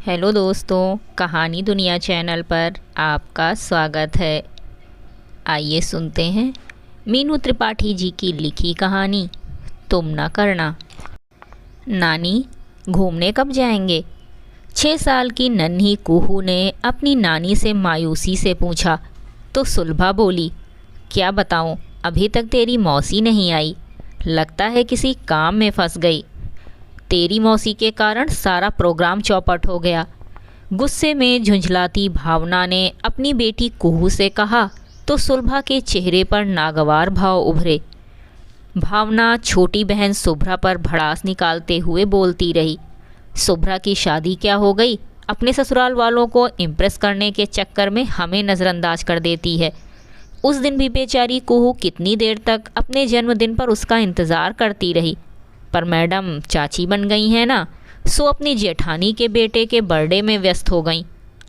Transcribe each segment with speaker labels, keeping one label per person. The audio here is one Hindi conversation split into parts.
Speaker 1: हेलो दोस्तों, कहानी दुनिया चैनल पर आपका स्वागत है। आइए सुनते हैं मीनू त्रिपाठी जी की लिखी कहानी तुम न करना। नानी, घूमने कब जाएंगे? 6 साल की नन्ही कुहू ने अपनी नानी से मायूसी से पूछा तो सुलभा बोली, क्या बताऊं, अभी तक तेरी मौसी नहीं आई। लगता है किसी काम में फंस गई। तेरी मौसी के कारण सारा प्रोग्राम चौपट हो गया। गुस्से में झुंझलाती भावना ने अपनी बेटी कुहू से कहा तो सुलभा के चेहरे पर नागवार भाव उभरे। भावना छोटी बहन सुभ्रा पर भड़ास निकालते हुए बोलती रही, सुभ्रा की शादी क्या हो गई? अपने ससुराल वालों को इम्प्रेस करने के चक्कर में हमें नज़रअंदाज कर देती है। उस दिन भी बेचारी कुहू कितनी देर तक अपने जन्मदिन पर उसका इंतज़ार करती रही। पर मैडम चाची बन गई हैं ना, सो अपनी जेठानी के बेटे के बर्थडे में व्यस्त हो गईं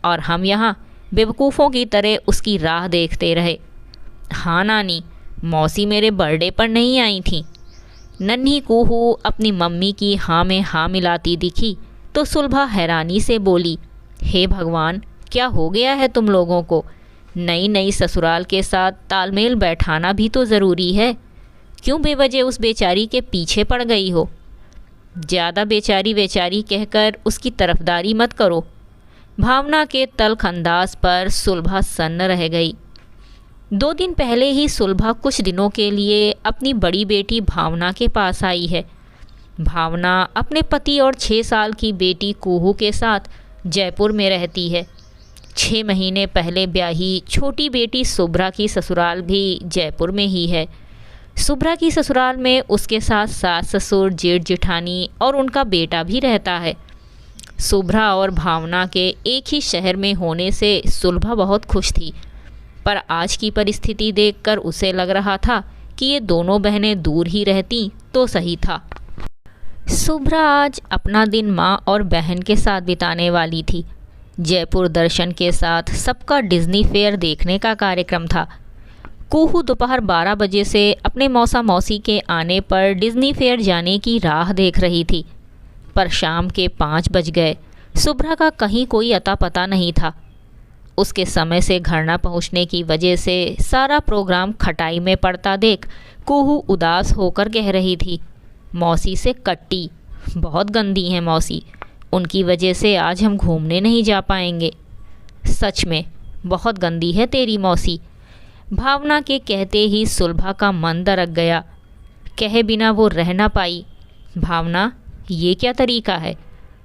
Speaker 1: और हम यहाँ बेवकूफ़ों की तरह उसकी राह देखते रहे। हाँ नानी, मौसी मेरे बर्थडे पर नहीं आई थी। नन्ही कुहू अपनी मम्मी की हाँ में हाँ मिलाती दिखी तो सुलभा हैरानी से बोली, हे भगवान, क्या हो गया है तुम लोगों को? नई नई ससुराल के साथ तालमेल बैठाना भी तो ज़रूरी है। क्यों बेवजह उस बेचारी के पीछे पड़ गई हो? ज़्यादा बेचारी बेचारी कहकर उसकी तरफदारी मत करो। भावना के तल्ख अंदाज पर सुलभा सन्न रह गई। 2 दिन पहले ही सुलभा कुछ दिनों के लिए अपनी बड़ी बेटी भावना के पास आई है। भावना अपने पति और 6 साल की बेटी कुहू के साथ जयपुर में रहती है। 6 महीने पहले ब्याही छोटी बेटी सुभ्रा की ससुराल भी जयपुर में ही है। सुभ्रा की ससुराल में उसके साथ सास ससुर, जेठ जेठानी और उनका बेटा भी रहता है। सुभ्रा और भावना के एक ही शहर में होने से सुलभा बहुत खुश थी, पर आज की परिस्थिति देखकर उसे लग रहा था कि ये दोनों बहनें दूर ही रहती तो सही था। सुभ्रा आज अपना दिन माँ और बहन के साथ बिताने वाली थी। जयपुर दर्शन के साथ सबका डिज्नी फेयर देखने का कार्यक्रम था। कुहू दोपहर 12 बजे से अपने मौसा मौसी के आने पर डिज्नी फेयर जाने की राह देख रही थी, पर शाम के 5 बज गए। सुभ्रा का कहीं कोई अता पता नहीं था। उसके समय से घर न पहुँचने की वजह से सारा प्रोग्राम खटाई में पड़ता देख कुहू उदास होकर कह रही थी, मौसी से कट्टी, बहुत गंदी हैं मौसी, उनकी वजह से आज हम घूमने नहीं जा पाएंगे। सच में बहुत गंदी है तेरी मौसी। भावना के कहते ही सुलभा का मन दरक गया। कहे बिना वो रह ना पाई, भावना ये क्या तरीका है?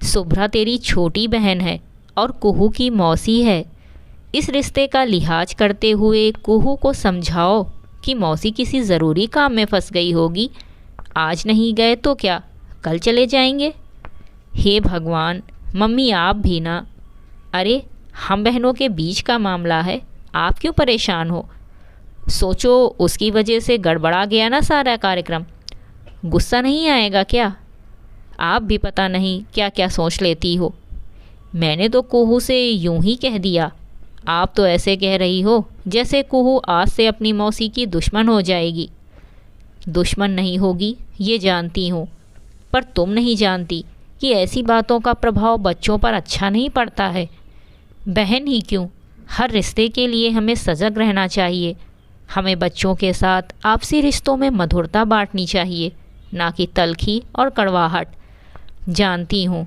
Speaker 1: सुभ्रा तेरी छोटी बहन है और कुहू की मौसी है। इस रिश्ते का लिहाज करते हुए कुहू को समझाओ कि मौसी किसी ज़रूरी काम में फंस गई होगी। आज नहीं गए तो क्या, कल चले जाएंगे। हे भगवान, मम्मी आप भी ना। अरे हम बहनों के बीच का मामला है, आप क्यों परेशान हो? सोचो उसकी वजह से गड़बड़ा गया ना सारा कार्यक्रम। गुस्सा नहीं आएगा क्या? आप भी पता नहीं क्या क्या सोच लेती हो। मैंने तो कुहू से यूं ही कह दिया, आप तो ऐसे कह रही हो जैसे कुहू आज से अपनी मौसी की दुश्मन हो जाएगी। दुश्मन नहीं होगी ये जानती हूँ, पर तुम नहीं जानती कि ऐसी बातों का प्रभाव बच्चों पर अच्छा नहीं पड़ता है। बहन ही क्यों, हर रिश्ते के लिए हमें सजग रहना चाहिए। हमें बच्चों के साथ आपसी रिश्तों में मधुरता बांटनी चाहिए, ना कि तलखी और कड़वाहट। जानती हूँ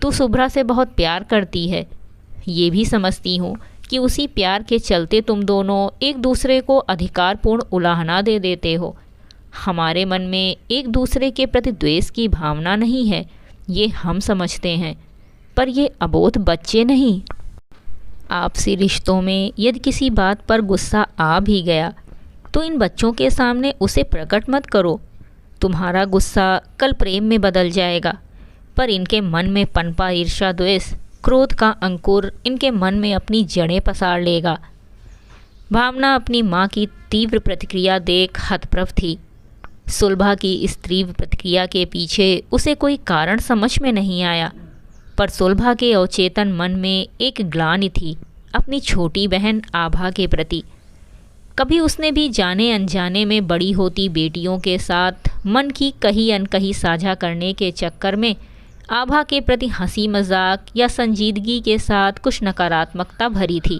Speaker 1: तू सुभ्रा से बहुत प्यार करती है, ये भी समझती हूँ कि उसी प्यार के चलते तुम दोनों एक दूसरे को अधिकारपूर्ण उलाहना दे देते हो। हमारे मन में एक दूसरे के प्रति द्वेष की भावना नहीं है, ये हम समझते हैं, पर ये अबोध बच्चे नहीं। आपसी रिश्तों में यदि किसी बात पर गुस्सा आ भी गया तो इन बच्चों के सामने उसे प्रकट मत करो। तुम्हारा गुस्सा कल प्रेम में बदल जाएगा, पर इनके मन में पनपा ईर्ष्या, द्वेष, क्रोध का अंकुर इनके मन में अपनी जड़ें पसार लेगा। भावना अपनी माँ की तीव्र प्रतिक्रिया देख हतप्रभ थी। सुलभा की इस तीव्र प्रतिक्रिया के पीछे उसे कोई कारण समझ में नहीं आया, पर सुलभा के अवचेतन मन में एक ग्लानि थी अपनी छोटी बहन आभा के प्रति। कभी उसने भी जाने अनजाने में बड़ी होती बेटियों के साथ मन की कही अनकही साझा करने के चक्कर में आभा के प्रति हंसी मजाक या संजीदगी के साथ कुछ नकारात्मकता भरी थी।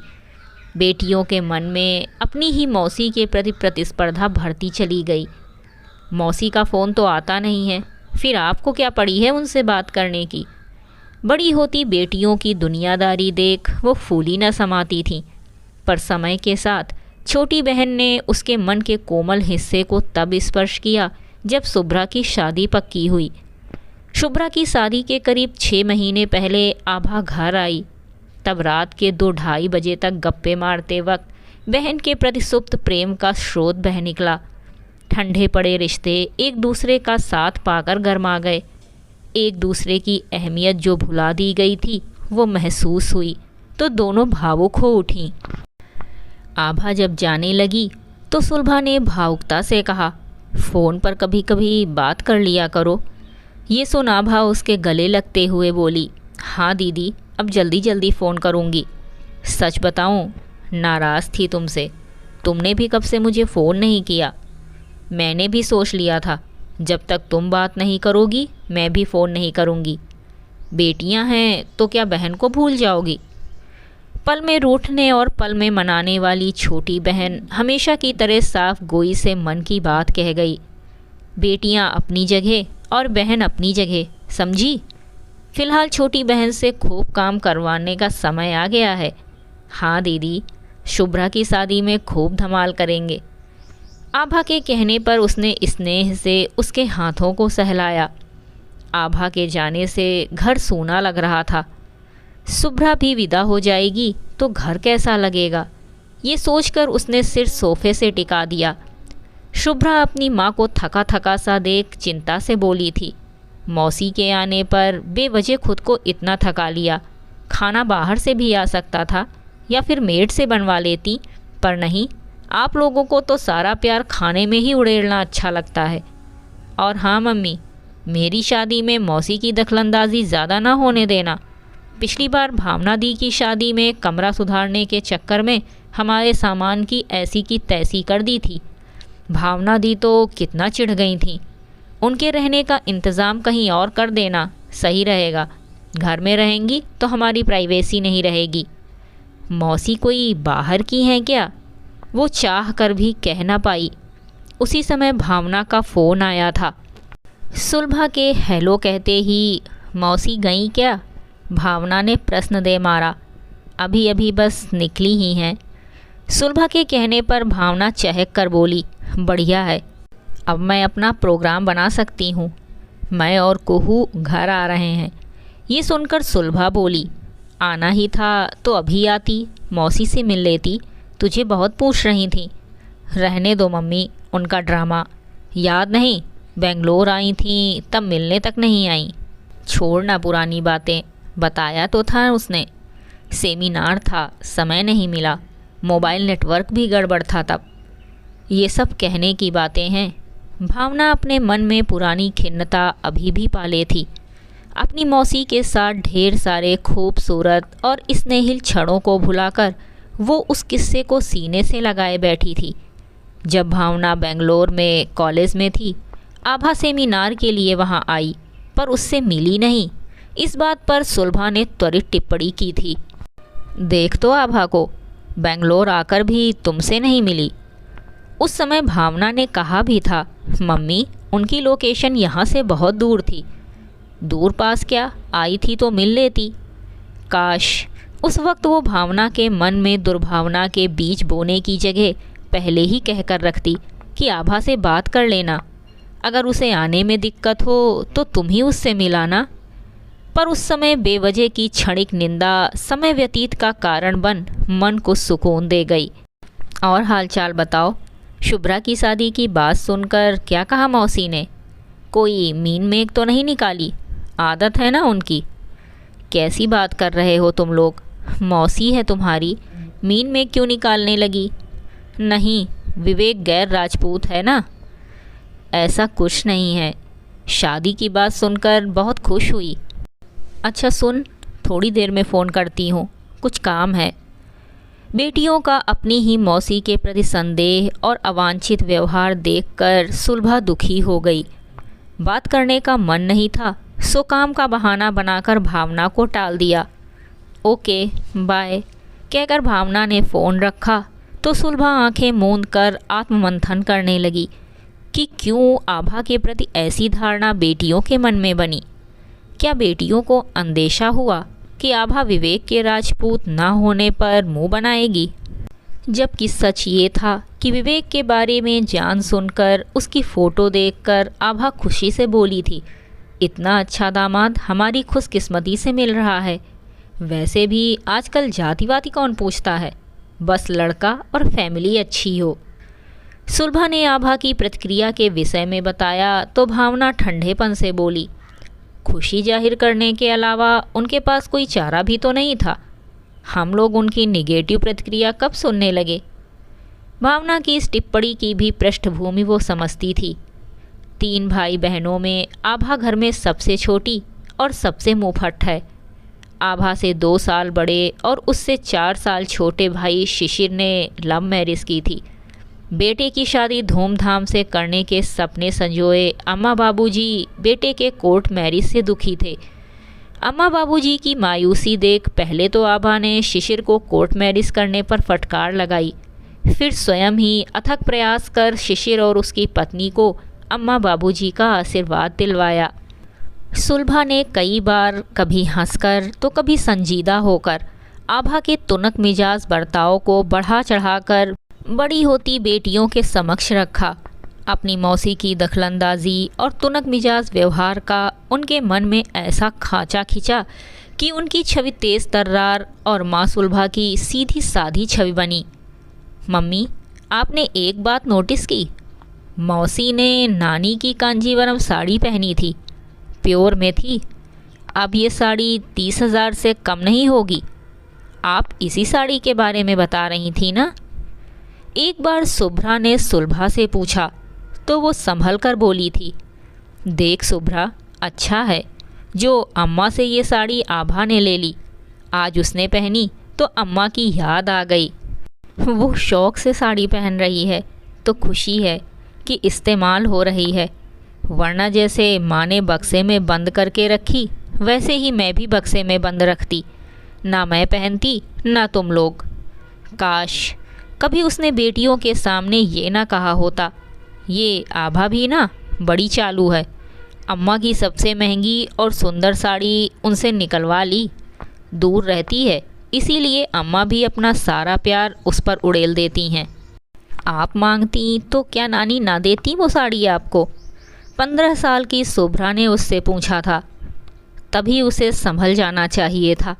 Speaker 1: बेटियों के मन में अपनी ही मौसी के प्रति प्रतिस्पर्धा बढ़ती चली गई। मौसी का फ़ोन तो आता नहीं है, फिर आपको क्या पड़ी है उनसे बात करने की। बड़ी होती बेटियों की दुनियादारी देख वो फूली न समाती थी, पर समय के साथ छोटी बहन ने उसके मन के कोमल हिस्से को तब स्पर्श किया जब शुभ्रा की शादी पक्की हुई। शुभ्रा की शादी के करीब 6 महीने पहले आभा घर आई। तब रात के 2-2:30 बजे तक गप्पे मारते वक्त बहन के प्रति सुप्त प्रेम का स्रोत बह निकला। ठंडे पड़े रिश्ते एक दूसरे का साथ पाकर गरमा गए। एक दूसरे की अहमियत जो भुला दी गई थी वो महसूस हुई तो दोनों भावुक हो उठीं। आभा जब जाने लगी तो सुलभा ने भावुकता से कहा, फ़ोन पर कभी कभी बात कर लिया करो। ये सुन आभा उसके गले लगते हुए बोली, हाँ दीदी, अब जल्दी जल्दी फ़ोन करूँगी। सच बताऊँ, नाराज़ थी तुमसे। तुमने भी कब से मुझे फ़ोन नहीं किया। मैंने भी सोच लिया था जब तक तुम बात नहीं करोगी मैं भी फ़ोन नहीं करूँगी। बेटियां हैं तो क्या बहन को भूल जाओगी। पल में रूठने और पल में मनाने वाली छोटी बहन हमेशा की तरह साफ गोई से मन की बात कह गई। बेटियां अपनी जगह और बहन अपनी जगह, समझी। फ़िलहाल छोटी बहन से खूब काम करवाने का समय आ गया है। हाँ दीदी, शुभ्रा की शादी में खूब धमाल करेंगे। आभा के कहने पर उसने स्नेह से उसके हाथों को सहलाया। आभा के जाने से घर सूना लग रहा था। शुभ्रा भी विदा हो जाएगी तो घर कैसा लगेगा, ये सोचकर उसने सिर सोफे से टिका दिया। शुभ्रा अपनी माँ को थका थका सा देख चिंता से बोली थी, मौसी के आने पर बेवजह खुद को इतना थका लिया। खाना बाहर से भी आ सकता था या फिर मेड से बनवा लेती, पर नहीं, आप लोगों को तो सारा प्यार खाने में ही उड़ेलना अच्छा लगता है। और हाँ मम्मी, मेरी शादी में मौसी की दखलंदाजी ज़्यादा ना होने देना। पिछली बार भावना दी की शादी में कमरा सुधारने के चक्कर में हमारे सामान की ऐसी की तैसी कर दी थी। भावना दी तो कितना चिढ़ गई थी। उनके रहने का इंतज़ाम कहीं और कर देना सही रहेगा। घर में रहेंगी तो हमारी प्राइवेसी नहीं रहेगी। मौसी कोई बाहर की हैं क्या, वो चाह कर भी कह ना पाई। उसी समय भावना का फ़ोन आया था। सुलभा के हेलो कहते ही, मौसी गई क्या, भावना ने प्रश्न दे मारा। अभी अभी बस निकली ही हैं। सुलभा के कहने पर भावना चहक कर बोली, बढ़िया है, अब मैं अपना प्रोग्राम बना सकती हूँ। मैं और कुहू घर आ रहे हैं। ये सुनकर सुलभा बोली, आना ही था तो अभी आती, मौसी से मिल लेती, तुझे बहुत पूछ रही थी। रहने दो मम्मी उनका ड्रामा। याद नहीं, बेंगलोर आई थी तब मिलने तक नहीं आई। छोड़ना पुरानी बातें, बताया तो था उसने। सेमिनार था, समय नहीं मिला, मोबाइल नेटवर्क भी गड़बड़ था तब। ये सब कहने की बातें हैं। भावना अपने मन में पुरानी खिन्नता अभी भी पाले थी। अपनी मौसी के साथ ढेर सारे खूबसूरत और स्नेहिल क्षणों को भुलाकर वो उस किस्से को सीने से लगाए बैठी थी। जब भावना बेंगलोर में कॉलेज में थी, आभा सेमिनार के लिए वहाँ आई पर उससे मिली नहीं। इस बात पर सुलभा ने त्वरित टिप्पणी की थी, देख तो आभा को, बेंगलोर आकर भी तुमसे नहीं मिली। उस समय भावना ने कहा भी था, मम्मी उनकी लोकेशन यहाँ से बहुत दूर थी। दूर पास क्या, आई थी तो मिल लेती। काश उस वक्त वो भावना के मन में दुर्भावना के बीज बोने की जगह पहले ही कहकर रखती कि आभा से बात कर लेना, अगर उसे आने में दिक्कत हो तो तुम ही उससे मिलाना। पर उस समय बेवजह की क्षणिक निंदा समय व्यतीत का कारण बन मन को सुकून दे गई। और हालचाल बताओ, शुभ्रा की शादी की बात सुनकर क्या कहा मौसी ने? कोई मीन मेघ तो नहीं निकाली? आदत है ना उनकी। कैसी बात कर रहे हो तुम लोग, मौसी है तुम्हारी, मीन मेघ क्यों निकालने लगी? नहीं, विवेक गैर राजपूत है ना। ऐसा कुछ नहीं है, शादी की बात सुनकर बहुत खुश हुई। अच्छा सुन, थोड़ी देर में फ़ोन करती हूँ, कुछ काम है। बेटियों का अपनी ही मौसी के प्रति संदेह और अवांछित व्यवहार देखकर सुलभा दुखी हो गई। बात करने का मन नहीं था सो काम का बहाना बनाकर भावना को टाल दिया। ओके बाय कहकर भावना ने फ़ोन रखा तो सुलभा आंखें मूंद कर आत्ममंथन करने लगी कि क्यों आभा के प्रति ऐसी धारणा बेटियों के मन में बनी। क्या बेटियों को अंदेशा हुआ कि आभा विवेक के राजपूत ना होने पर मुंह बनाएगी, जबकि सच ये था कि विवेक के बारे में जान सुनकर, उसकी फ़ोटो देखकर आभा खुशी से बोली थी, इतना अच्छा दामाद हमारी खुशकिस्मती से मिल रहा है। वैसे भी आजकल जातिवाती कौन पूछता है, बस लड़का और फैमिली अच्छी हो। सुलभा ने आभा की प्रतिक्रिया के विषय में बताया तो भावना ठंडेपन से बोली, खुशी जाहिर करने के अलावा उनके पास कोई चारा भी तो नहीं था। हम लोग उनकी निगेटिव प्रतिक्रिया कब सुनने लगे। भावना की इस टिप्पणी की भी पृष्ठभूमि वो समझती थी। 3 भाई बहनों में आभा घर में सबसे छोटी और सबसे मुंहफट है। आभा से 2 साल बड़े और उससे 4 साल छोटे भाई शिशिर ने लव मैरिज की थी। बेटे की शादी धूमधाम से करने के सपने संजोए अम्मा बाबूजी बेटे के कोर्ट मैरिज से दुखी थे। अम्मा बाबूजी की मायूसी देख पहले तो आभा ने शिशिर को कोर्ट मैरिज करने पर फटकार लगाई, फिर स्वयं ही अथक प्रयास कर शिशिर और उसकी पत्नी को अम्मा बाबूजी का आशीर्वाद दिलवाया। सुलभा ने कई बार कभी हंसकर तो कभी संजीदा होकर आभा के तुनक मिजाज बर्ताव को बढ़ा चढ़ाकर बड़ी होती बेटियों के समक्ष रखा। अपनी मौसी की दखलंदाजी और तुनक मिजाज व्यवहार का उनके मन में ऐसा खांचा खिंचा कि उनकी छवि तेज तर्रार और माँ सुलभा की सीधी साधी छवि बनी। मम्मी, आपने एक बात नोटिस की? मौसी ने नानी की कांजीवरम साड़ी पहनी थी, प्योर में थी। अब ये साड़ी 30,000 से कम नहीं होगी। आप इसी साड़ी के बारे में बता रही थी ना? एक बार शुभ्रा ने सुलभा से पूछा तो वो संभल कर बोली थी, देख शुभ्रा, अच्छा है जो अम्मा से ये साड़ी आभा ने ले ली। आज उसने पहनी तो अम्मा की याद आ गई। वो शौक़ से साड़ी पहन रही है तो खुशी है कि इस्तेमाल हो रही है, वरना जैसे माँ ने बक्से में बंद करके रखी वैसे ही मैं भी बक्से में बंद रखती, ना मैं पहनती ना तुम लोग। काश कभी उसने बेटियों के सामने ये ना कहा होता, ये आभा भी ना बड़ी चालू है, अम्मा की सबसे महंगी और सुंदर साड़ी उनसे निकलवा ली। दूर रहती है इसीलिए अम्मा भी अपना सारा प्यार उस पर उड़ेल देती हैं। आप मांगती तो क्या नानी ना देती वो साड़ी आपको? 15 साल की शुभ्रा ने उससे पूछा था। तभी उसे संभल जाना चाहिए था।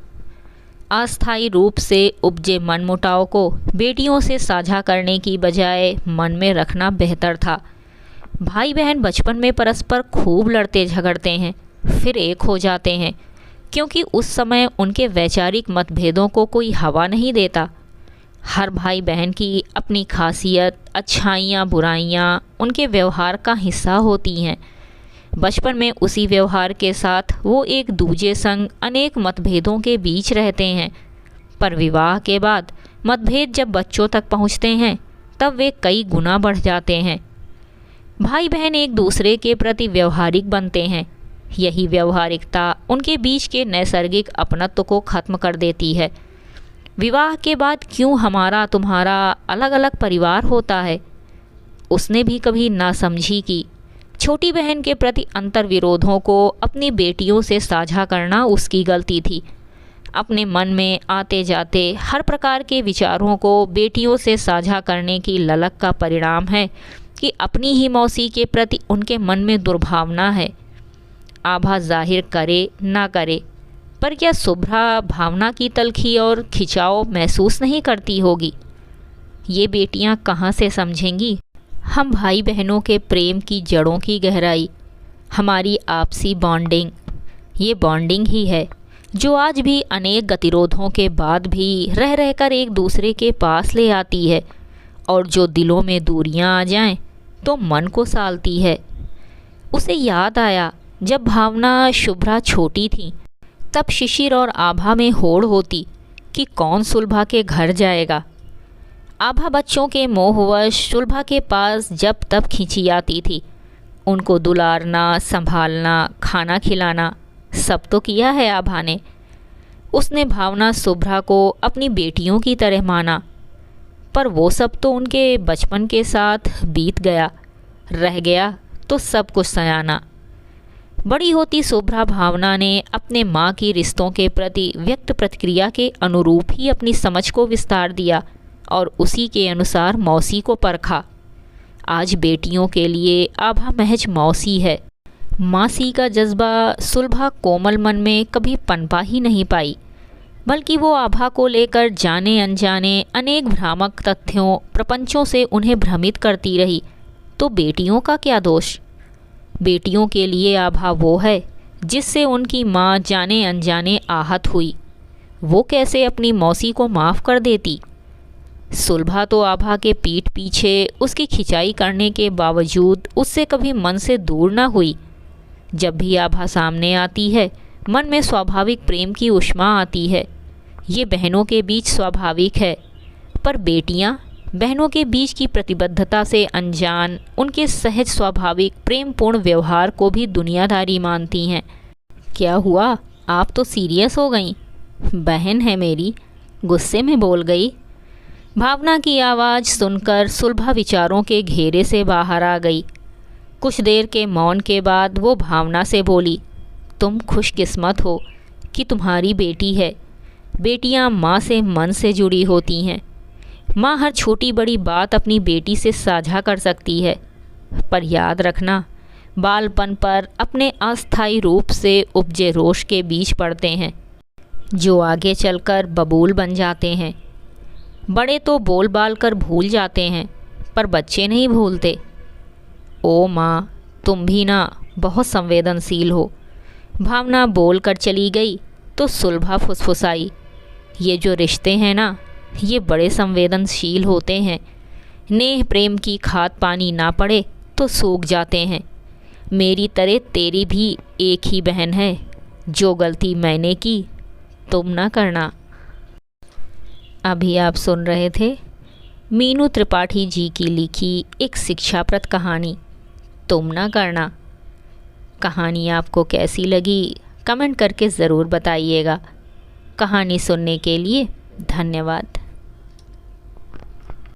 Speaker 1: अस्थायी रूप से उपजे मनमुटाव को बेटियों से साझा करने की बजाय मन में रखना बेहतर था। भाई बहन बचपन में परस्पर खूब लड़ते झगड़ते हैं, फिर एक हो जाते हैं, क्योंकि उस समय उनके वैचारिक मतभेदों को कोई हवा नहीं देता। हर भाई बहन की अपनी खासियत, अच्छाइयाँ बुराइयाँ उनके व्यवहार का हिस्सा होती हैं। बचपन में उसी व्यवहार के साथ वो एक दूजे संग अनेक मतभेदों के बीच रहते हैं, पर विवाह के बाद मतभेद जब बच्चों तक पहुंचते हैं तब वे कई गुना बढ़ जाते हैं। भाई बहन एक दूसरे के प्रति व्यवहारिक बनते हैं। यही व्यवहारिकता उनके बीच के नैसर्गिक अपनत्व को खत्म कर देती है। विवाह के बाद क्यों हमारा तुम्हारा अलग अलग परिवार होता है? उसने भी कभी ना समझी कि छोटी बहन के प्रति अंतर्विरोधों को अपनी बेटियों से साझा करना उसकी गलती थी। अपने मन में आते जाते हर प्रकार के विचारों को बेटियों से साझा करने की ललक का परिणाम है कि अपनी ही मौसी के प्रति उनके मन में दुर्भावना है। आभा जाहिर करे ना करे, पर क्या शुभ्रा भावना की तलखी और खिंचाव महसूस नहीं करती होगी? ये बेटियां कहाँ से समझेंगी हम भाई बहनों के प्रेम की जड़ों की गहराई, हमारी आपसी बॉन्डिंग। ये बॉन्डिंग ही है जो आज भी अनेक गतिरोधों के बाद भी रह रहकर एक दूसरे के पास ले आती है, और जो दिलों में दूरियां आ जाएं तो मन को सालती है। उसे याद आया जब भावना शुभ्रा छोटी थी तब शिशिर और आभा में होड़ होती कि कौन सुलभा के घर जाएगा। आभा बच्चों के मोहवश सुलभा के पास जब तब खींची आती थी उनको दुलारना, संभालना, खाना खिलाना सब तो किया है आभा ने। उसने भावना, शुभ्रा को अपनी बेटियों की तरह माना, पर वो सब तो उनके बचपन के साथ बीत गया। रह गया तो सब कुछ सयाना। बड़ी होती शुभ्रा भावना ने अपने माँ की रिश्तों के प्रति व्यक्त प्रतिक्रिया के अनुरूप ही अपनी समझ को विस्तार दिया और उसी के अनुसार मौसी को परखा। आज बेटियों के लिए आभा महज मौसी है। मासी का जज्बा सुलभा कोमल मन में कभी पनपा ही नहीं पाई, बल्कि वो आभा को लेकर जाने अनजाने अनेक भ्रामक तथ्यों, प्रपंचों से उन्हें भ्रमित करती रही। तो बेटियों का क्या दोष? बेटियों के लिए आभा वो है जिससे उनकी माँ जाने अनजाने आहत हुई। वो कैसे अपनी मौसी को माफ़ कर देती? सुलभा तो आभा के पीठ पीछे उसकी खिंचाई करने के बावजूद उससे कभी मन से दूर न हुई। जब भी आभा सामने आती है, मन में स्वाभाविक प्रेम की ऊष्मा आती है। ये बहनों के बीच स्वाभाविक है, पर बेटियां बहनों के बीच की प्रतिबद्धता से अनजान उनके सहज स्वाभाविक प्रेमपूर्ण व्यवहार को भी दुनियादारी मानती हैं। क्या हुआ, आप तो सीरियस हो गईं? बहन है मेरी, गुस्से में बोल गई। भावना की आवाज़ सुनकर सुलभा विचारों के घेरे से बाहर आ गई। कुछ देर के मौन के बाद वो भावना से बोली, तुम खुशकिस्मत हो कि तुम्हारी बेटी है। बेटियां माँ से मन से जुड़ी होती हैं। माँ हर छोटी बड़ी बात अपनी बेटी से साझा कर सकती है, पर याद रखना, बालपन पर अपने अस्थायी रूप से उपजे रोष के बीज पड़ते हैं, जो आगे चलकर बबूल बन जाते हैं। बड़े तो बोल बाल कर भूल जाते हैं, पर बच्चे नहीं भूलते। ओ माँ, तुम भी ना बहुत संवेदनशील हो। भावना बोल कर चली गई तो सुलभा फुसफुसाई, ये जो रिश्ते हैं ना, ये बड़े संवेदनशील होते हैं। नेह प्रेम की खाद पानी ना पड़े तो सूख जाते हैं। मेरी तरह तेरी भी एक ही बहन है। जो गलती मैंने की तुम ना करना। अभी आप सुन रहे थे मीनू त्रिपाठी जी की लिखी एक शिक्षाप्रद कहानी तुम ना करना। कहानी आपको कैसी लगी कमेंट करके ज़रूर बताइएगा। कहानी सुनने के लिए धन्यवाद।